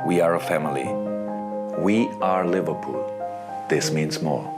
We are a family. We are Liverpool. This means more.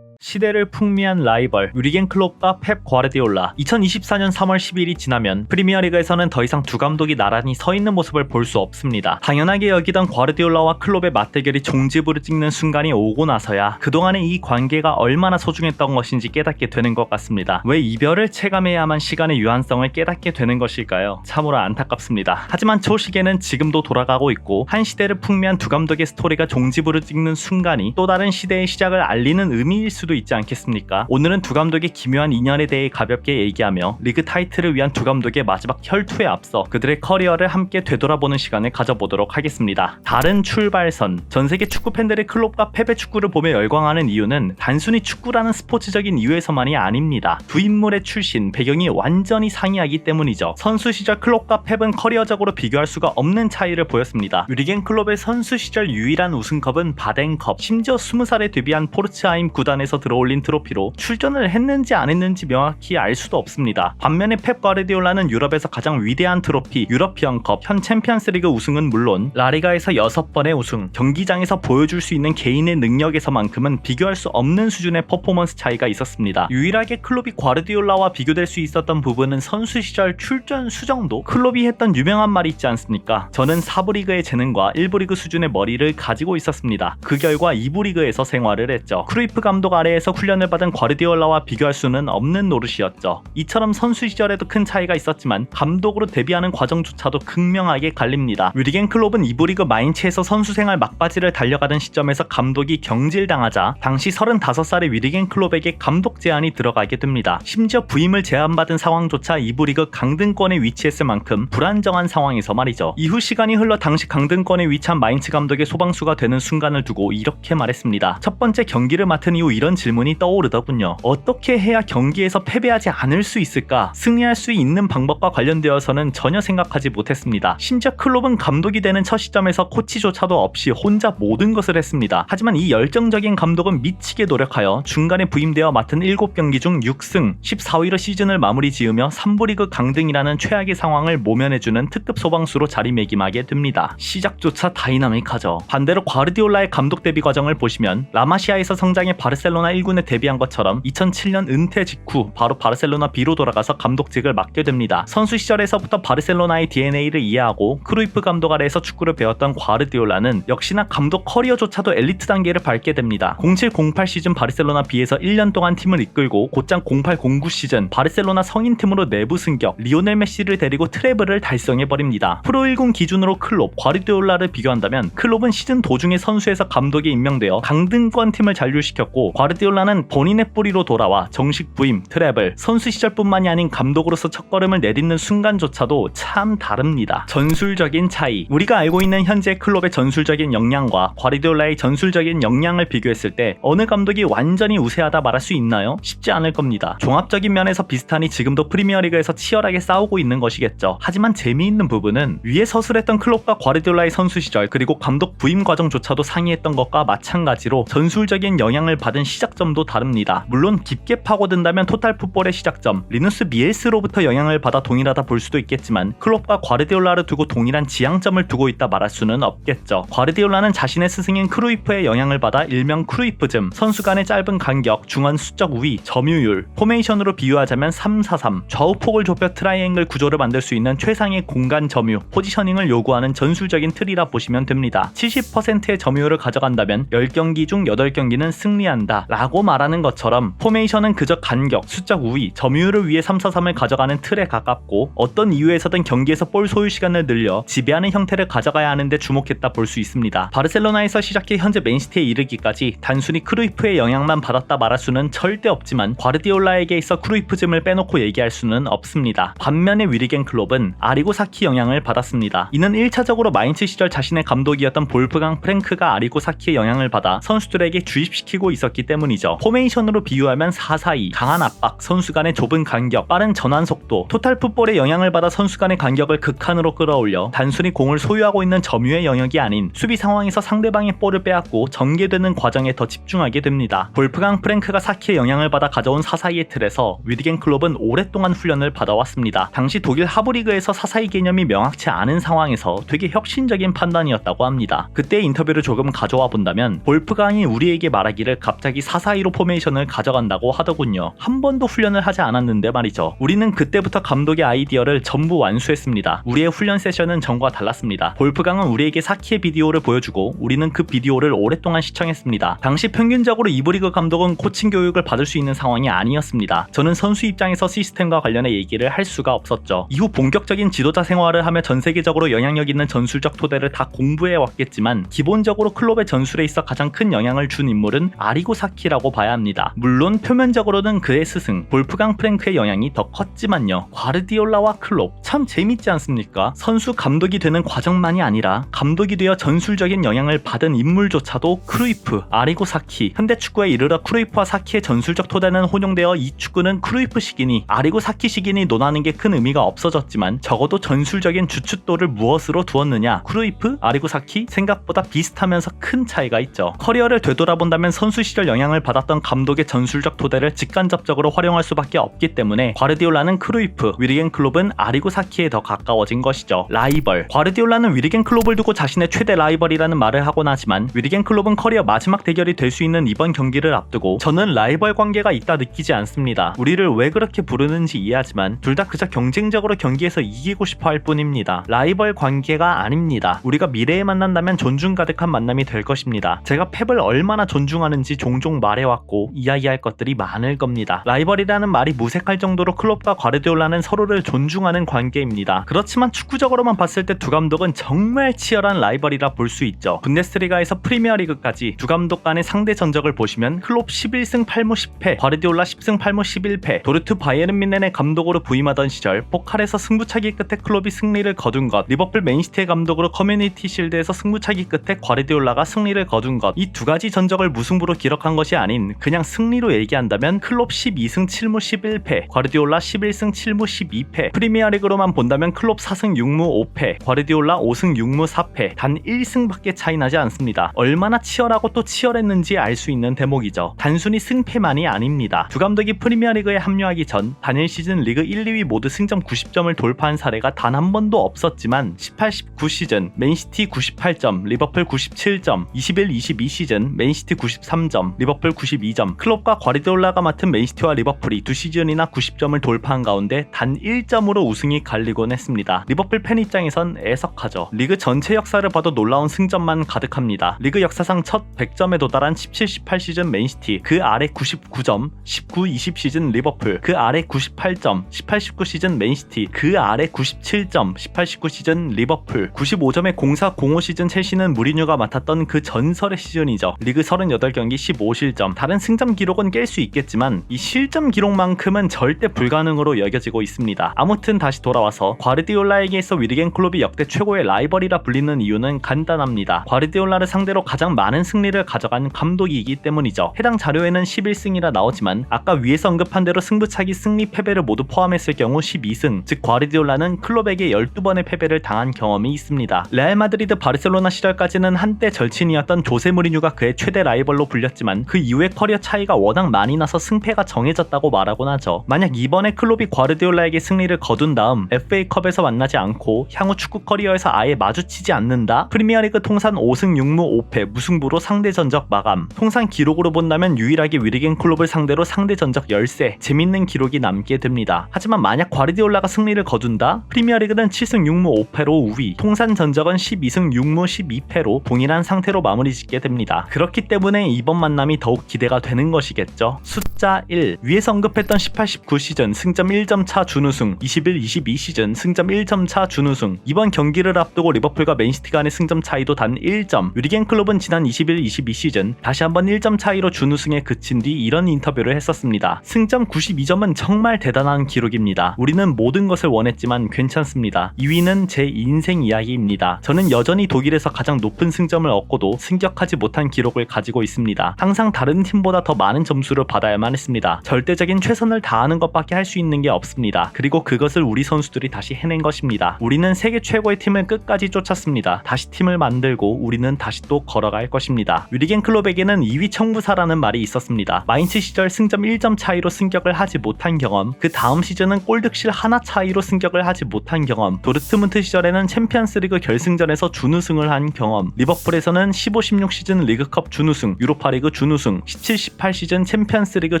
시대를 풍미한 라이벌 유리겐 클롭과 펩 과르디올라. 2024년 3월 10일이 지나면 프리미어리그에서는 더 이상 두 감독이 나란히 서 있는 모습을 볼 수 없습니다. 당연하게 여기던 과르디올라와 클롭의 맞대결이 종지부를 찍는 순간이 오고 나서야 그동안의 이 관계가 얼마나 소중했던 것인지 깨닫게 되는 것 같습니다. 왜 이별을 체감해야만 시간의 유한성을 깨닫게 되는 것일까요? 참으로 안타깝습니다. 하지만 초시계는 지금도 돌아가고 있고 한 시대를 풍미한 두 감독의 스토리가 종지부를 찍는 순간이 또 다른 시대의 시작을 알리는 의미일 수도 있지 않겠습니까? 오늘은 두 감독의 기묘한 인연에 대해 가볍게 얘기하며 리그 타이틀을 위한 두 감독의 마지막 혈투에 앞서 그들의 커리어를 함께 되돌아보는 시간을 가져보도록 하겠습니다. 다른 출발선. 전세계 축구 팬들의 클롭과 펩의 축구를 보며 열광하는 이유는 단순히 축구라는 스포츠적인 이유에서만이 아닙니다. 두 인물의 출신, 배경이 완전히 상이하기 때문이죠. 선수 시절 클롭과 펩은 커리어적으로 비교할 수가 없는 차이를 보였습니다. 유리겐 클롭의 선수 시절 유일한 우승컵은 바덴컵, 심지어 20살에 데뷔한 포르츠하임 구단에서 들어올린 트로피로 출전을 했는지 안 했는지 명확히 알 수도 없습니다. 반면에 펩 과르디올라는 유럽에서 가장 위대한 트로피 유러피언컵, 현 챔피언스리그 우승은 물론 라리가에서 6번의 우승, 경기장에서 보여줄 수 있는 개인의 능력에서만큼은 비교할 수 없는 수준의 퍼포먼스 차이가 있었습니다. 유일하게 클롭이 과르디올라와 비교될 수 있었던 부분은 선수 시절 출전 수정도? 클롭이 했던 유명한 말이 있지 않습니까? 저는 4부 리그의 재능과 1부 리그 수준의 머리를 가지고 있었습니다. 그 결과 2부 리그에서 생활을 했죠. 크루이프 감독 아래에서 훈련을 받은 과르디올라와 비교할 수는 없는 노릇이었죠. 이처럼 선수 시절에도 큰 차이가 있었지만 감독으로 데뷔하는 과정조차도 극명하게 갈립니다. 유리겐 클롭은 2부 리그 마인츠에서 선수 생활 막바지를 달려가던 시점에서 감독이 경질당하자 당시 35살의 유리겐 클롭에게 감독 제안이 들어가게 됩니다. 심지어 부임을 제안받은 상황조차 2부 리그 강등권에 위치했을 만큼 불안정한 상황에서 말이죠. 이후 시간이 흘러 당시 강등권에 위치한 마인츠 감독의 소방수가 되는 순간을 두고 이렇게 말했습니다. 첫 번째 경기를 맡은 이후 이런 질문이 떠오르더군요. 어떻게 해야 경기에서 패배하지 않을 수 있을까? 승리할 수 있는 방법과 관련되어서는 전혀 생각하지 못했습니다. 심지어 클롭은 감독이 되는 첫 시점에서 코치조차도 없이 혼자 모든 것을 했습니다. 하지만 이 열정적인 감독은 미치게 노력하여 중간에 부임되어 맡은 7경기 중 6승, 14위로 시즌을 마무리 지으며 3부 리그 강등이라는 최악의 상황을 모면해주는 특급 소방수로 자리매김하게 됩니다. 시작조차 다이나믹하죠. 반대로 과르디올라의 감독 데뷔 과정을 보시면 라마시아에서 성장해 바르셀로나 1군에 데뷔한 것처럼 2007년 은퇴 직후 바로 바르셀로나 B로 돌아가서 감독직을 맡게 됩니다. 선수 시절에서부터 바르셀로나의 DNA를 이해하고 크루이프 감독 아래에서 축구를 배웠던 과르디올라는 역시나 감독 커리어조차도 엘리트 단계를 밟게 됩니다. 07-08 시즌 바르셀로나 B에서 1년 동안 팀을 이끌고 곧장 08-09 시즌 바르셀로나 성인팀으로 내부 승격, 리오넬 메시를 데리고 트래블을 달성해버립니다. 프로1군 기준으로 클롭, 과르디올라를 비교한다면 클롭은 시즌 도중에 선수에서 감독에 임명되어 강등권 팀을 잔류시켰고 과르디올라는 본인의 뿌리로 돌아와 정식 부임, 트래블, 선수 시절뿐만이 아닌 감독으로서 첫걸음을 내딛는 순간조차도 참 다릅니다. 전술적인 차이. 우리가 알고 있는 현재 클롭의 전술적인 역량과 과르디올라의 전술적인 역량을 비교했을 때 어느 감독이 완전히 우세하다 말할 수 있나요? 쉽지 않을 겁니다. 종합적인 면에서 비슷하니 지금도 프리미어리그에서 치열하게 싸우고 있는 것이겠죠. 하지만 재미있는 부분은 위에 서술했던 클롭과 과르디올라의 선수 시절 그리고 감독 부임 과정조차도 상이했던 것과 마찬가지로 전술적인 영향을 받은 시작점도 다릅니다. 물론 깊게 파고든다면 토탈 풋볼의 시작점 리누스 미엘스로부터 영향을 받아 동일하다 볼 수도 있겠지만 클롭과 과르디올라를 두고 동일한 지향점을 두고 있다 말할 수는 없겠죠. 과르디올라는 자신의 스승인 크루이프의 영향을 받아 일명 크루이프즘, 선수 간의 짧은 간격, 중원 수적 우위, 점유율, 포메이션으로 비유하자면 3-4-3, 좌우폭을 좁혀 트라이앵글 구조를 만들 수 있는 최상의 공간 점유, 포지셔닝을 요구하는 전술적인 틀이라 보시면 됩니다. 70%의 점유율을 가져간다면 10경기 중 8경기는 승리한다 라고 말하는 것처럼 포메이션은 그저 간격, 수적 우위, 점유율을 위해 3-4-3을 가져가는 틀에 가깝고 어떤 이유에서든 경기에서 볼 소유 시간을 늘려 지배하는 형태를 가져가야 하는데 주목했다 볼 수 있습니다. 바르셀로나에서 시작해 현재 맨시티에 이르기까지 단순히 크루이프의 영향만 받았다 말할 수는 절대 없지만 과르디올라에게 있어 크루이프즘을 빼놓고 얘기할 수는 없습니다. 반면에 위리겐 클롭은 아리고 사키 영향을 받았습니다. 이는 1차적으로 마인츠 시절 자신의 감독이었던 볼프강 프랭크가 아리고 사키의 영향을 받아 선수들에게 주입시키고 있었기 때문이죠. 때문이죠. 포메이션으로 비유하면 4-4-2, 강한 압박, 선수 간의 좁은 간격, 빠른 전환 속도, 토탈 풋볼의 영향을 받아 선수 간의 간격을 극한으로 끌어올려 단순히 공을 소유하고 있는 점유의 영역이 아닌 수비 상황에서 상대방의 볼을 빼앗고 전개되는 과정에 더 집중하게 됩니다. 볼프강 프랭크가 사키의 영향을 받아 가져온 4-4-2의 틀에서 위디겐 클롭은 오랫동안 훈련을 받아왔습니다. 당시 독일 하브리그에서 4-4-2 개념이 명확치 않은 상황에서 되게 혁신적인 판단이었다고 합니다. 그때 인터뷰를 조금 가져와 본다면 볼프강이 우리에게 말하기를 갑자기 4-4-2로 포메이션을 가져간다고 하더군요. 한 번도 훈련을 하지 않았는데 말이죠. 우리는 그때부터 감독의 아이디어를 전부 완수했습니다. 우리의 훈련 세션은 전과 달랐습니다. 볼프강은 우리에게 사키의 비디오를 보여주고 우리는 그 비디오를 오랫동안 시청했습니다. 당시 평균적으로 이브리그 감독은 코칭 교육을 받을 수 있는 상황이 아니었습니다. 저는 선수 입장에서 시스템과 관련해 얘기를 할 수가 없었죠. 이후 본격적인 지도자 생활을 하며 전 세계적으로 영향력 있는 전술적 토대를 다 공부해 왔겠지만 기본적으로 클롭의 전술에 있어 가장 큰 영향을 준 인물은 아리고 사키라고 봐야 합니다. 물론 표면적으로는 그의 스승 볼프강 프랭크의 영향이 더 컸지만요. 과르디올라와 클롭 참 재밌지 않습니까? 선수 감독이 되는 과정만이 아니라 감독이 되어 전술적인 영향을 받은 인물조차도 크루이프, 아리고 사키. 현대 축구에 이르러 크루이프와 사키의 전술적 토대는 혼용되어 이 축구는 크루이프 시기니 아리고 사키 시기니 논하는 게 큰 의미가 없어졌지만 적어도 전술적인 주춧돌을 무엇으로 두었느냐? 크루이프, 아리고 사키 생각보다 비슷하면서 큰 차이가 있죠. 커리어를 되돌아본다면 선수 시절 영향을 받았던 감독의 전술적 토대를 직간접적으로 활용할 수밖에 없기 때문에 과르디올라는 크루이프, 위리겐 클롭은 아리고 사키에 더 가까워진 것이죠. 라이벌. 과르디올라는 위리겐 클롭을 두고 자신의 최대 라이벌이라는 말을 하곤 하지만 위리겐 클롭은 커리어 마지막 대결이 될 수 있는 이번 경기를 앞두고 저는 라이벌 관계가 있다 느끼지 않습니다. 우리를 왜 그렇게 부르는지 이해하지만 둘 다 그저 경쟁적으로 경기에서 이기고 싶어 할 뿐입니다. 라이벌 관계가 아닙니다. 우리가 미래에 만난다면 존중 가득한 만남이 될 것입니다. 제가 펩을 얼마나 존중하는지 종종 말해왔고 이야기할 것들이 많을 겁니다. 라이벌이라는 말이 무색할 정도로 클롭과 과르디올라는 서로를 존중하는 관계입니다. 그렇지만 축구적으로만 봤을 때 두 감독은 정말 치열한 라이벌이라 볼 수 있죠. 분데스리가에서 프리미어리그까지 두 감독 간의 상대 전적을 보시면 클롭 11승 8무 10패, 과르디올라 10승 8무 11패. 도르트 바이에른 뮌헨의 감독으로 부임하던 시절 포칼에서 승부차기 끝에 클롭이 승리를 거둔 것, 리버풀 맨시티의 감독으로 커뮤니티 실드에서 승부차기 끝에 과르디올라가 승리를 거둔 것, 이 두 가지 전적을 무승부로 기록한 것이 아닌 그냥 승리로 얘기한다면 클롭 12승 7무 11패, 과르디올라 11승 7무 12패. 프리미어리그로만 본다면 클롭 4승 6무 5패, 과르디올라 5승 6무 4패. 단 1승밖에 차이 나지 않습니다. 얼마나 치열하고 또 치열했는지 알 수 있는 대목이죠. 단순히 승패만이 아닙니다. 두 감독이 프리미어리그에 합류하기 전 단일 시즌 리그 1, 2위 모두 승점 90점을 돌파한 사례가 단 한 번도 없었지만 18-19 시즌 맨시티 98점, 리버풀 97점, 21-22 시즌 맨시티 93점, 리버풀 92점. 클롭과 과르디올라가 맡은 맨시티와 리버풀이 두 시즌이나 90점을 돌파한 가운데 단 1점으로 우승이 갈리곤 했습니다. 리버풀 팬 입장에선 애석하죠. 리그 전체 역사를 봐도 놀라운 승점만 가득합니다. 리그 역사상 첫 100점에 도달한 17-18 시즌 맨시티, 그 아래 99점, 19-20 시즌 리버풀, 그 아래 98점, 18-19 시즌 맨시티, 그 아래 97점, 18-19 시즌 리버풀, 95점의 04-05 시즌 첼시는 무리뉴가 맡았던 그 전설의 시즌이죠. 리그 38경기 15실점. 다른 승점 기록은 깰 수 있겠지만 이 실점 기록만큼은 절대 불가능으로 여겨지고 있습니다. 아무튼 다시 돌아와서 과르디올라에게 있어 위리겐 클롭이 역대 최고의 라이벌이라 불리는 이유는 간단합니다. 과르디올라를 상대로 가장 많은 승리를 가져간 감독이기 때문이죠. 해당 자료에는 11승이라 나오지만 아까 위에서 언급한 대로 승부차기 승리 패배를 모두 포함했을 경우 12승, 즉 과르디올라는 클롭에게 12번의 패배를 당한 경험이 있습니다. 레알 마드리드 바르셀로나 시절까지는 한때 절친이었던 조세 무리뉴가 그의 최대 라이벌로 불렸지만 그 이후에 커리어 차이가 워낙 많이 나서 승패가 정해졌다고 말하곤 하죠. 만약 이번에 클롭이 과르디올라에게 승리를 거둔 다음 FA컵에서 만나지 않고 향후 축구 커리어에서 아예 마주치지 않는다? 프리미어리그 통산 5승 6무 5패 무승부로 상대 전적 마감. 통산 기록으로 본다면 유일하게 위리겐 클롭을 상대로 상대 전적 10세, 재밌는 기록이 남게 됩니다. 하지만 만약 과르디올라가 승리를 거둔다? 프리미어리그는 7승 6무 5패로 우위, 통산 전적은 12승 6무 12패로 동일한 상태로 마무리 짓게 됩니다. 그렇기 때문에 이번 만남이 더욱 기대가 되는 것이겠죠. 숫자 1. 위에서 언급했던 18-19 시즌 승점 1점 차 준우승, 21-22 시즌 승점 1점 차 준우승. 이번 경기를 앞두고 리버풀과 맨시티 간의 승점 차이도 단 1점. 위리겐 클롭은 지난 21-22 시즌 다시 한번 1점 차이로 준우승에 그친 뒤 이런 인터뷰를 했었습니다. 승점 92점은 정말 대단한 기록입니다. 우리는 모든 것을 원했지만 괜찮습니다. 2위는 제 인생 이야기입니다. 저는 여전히 독일에서 가장 높은 승점을 얻고도 승격하지 못한 기록을 가지고 있습니다. 항상 다른 팀보다 더 많은 점수를 받아야만 했습니다. 절대적인 최선을 다하는 것밖에 할 수 있는 게 없습니다. 그리고 그것을 우리 선수들이 다시 해낸 것입니다. 우리는 세계 최고의 팀을 끝까지 쫓았습니다. 다시 팀을 만들고 우리는 다시 또 걸어갈 것입니다. 위리겐 클롭에게는 2위 청부사라는 말이 있었습니다. 마인츠 시절 승점 1점 차이로 승격을 하지 못한 경험, 그 다음 시즌은 골득실 하나 차이로 승격을 하지 못한 경험, 도르트문트 시절에는 챔피언스리그 결승전에서 준우승을 한 경험, 리버풀에서는 15-16 시즌 리그컵 준우승, 유로파리그 준우승, 17-18 시즌 챔피언스리그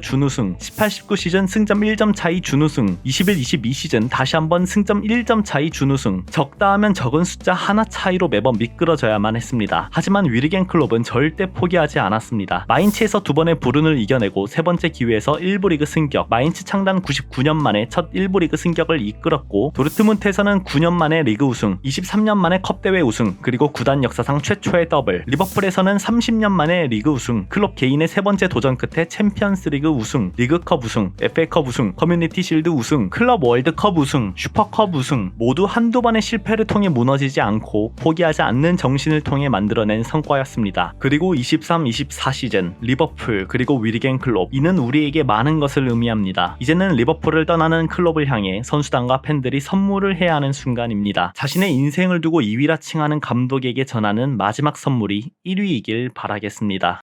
준우승, 18-19 시즌 승점 1점 차이 준우승, 21-22 시즌 다시 한번 승점 1점 차이 준우승. 적다 하면 적은 숫자 하나 차이로 매번 미끄러져야만 했습니다. 하지만 위리겐 클롭은 절대 포기하지 않았습니다. 마인츠에서 두 번의 불운을 이겨내고 세 번째 기회에서 1부 리그 승격, 마인츠 창단 99년 만에 첫 1부 리그 승격을 이끌었고, 도르트문트에서는 9년 만에 리그 우승, 23년 만에 컵 대회 우승, 그리고 구단 역사상 최초의 더블, 리버풀에서는 30년 만에 리그 우승, 클롭 개인의 세 번째 도전 끝에 챔피언스리그 우승, 리그컵 우승, FA컵 우승, 커뮤니티 실드 우승, 클럽 월드컵 우승, 슈퍼컵 우승, 모두 한두 번의 실패를 통해 무너지지 않고 포기하지 않는 정신을 통해 만들어낸 성과였습니다. 그리고 23-24 시즌 리버풀 그리고 위리겐 클롭, 이는 우리에게 많은 것을 의미합니다. 이제는 리버풀을 떠나는 클롭을 향해 선수단과 팬들이 선물을 해야 하는 순간입니다. 자신의 인생을 두고 2위라 칭하는 감독에게 전하는 마지막 선물이 1위이길 바라겠습니다.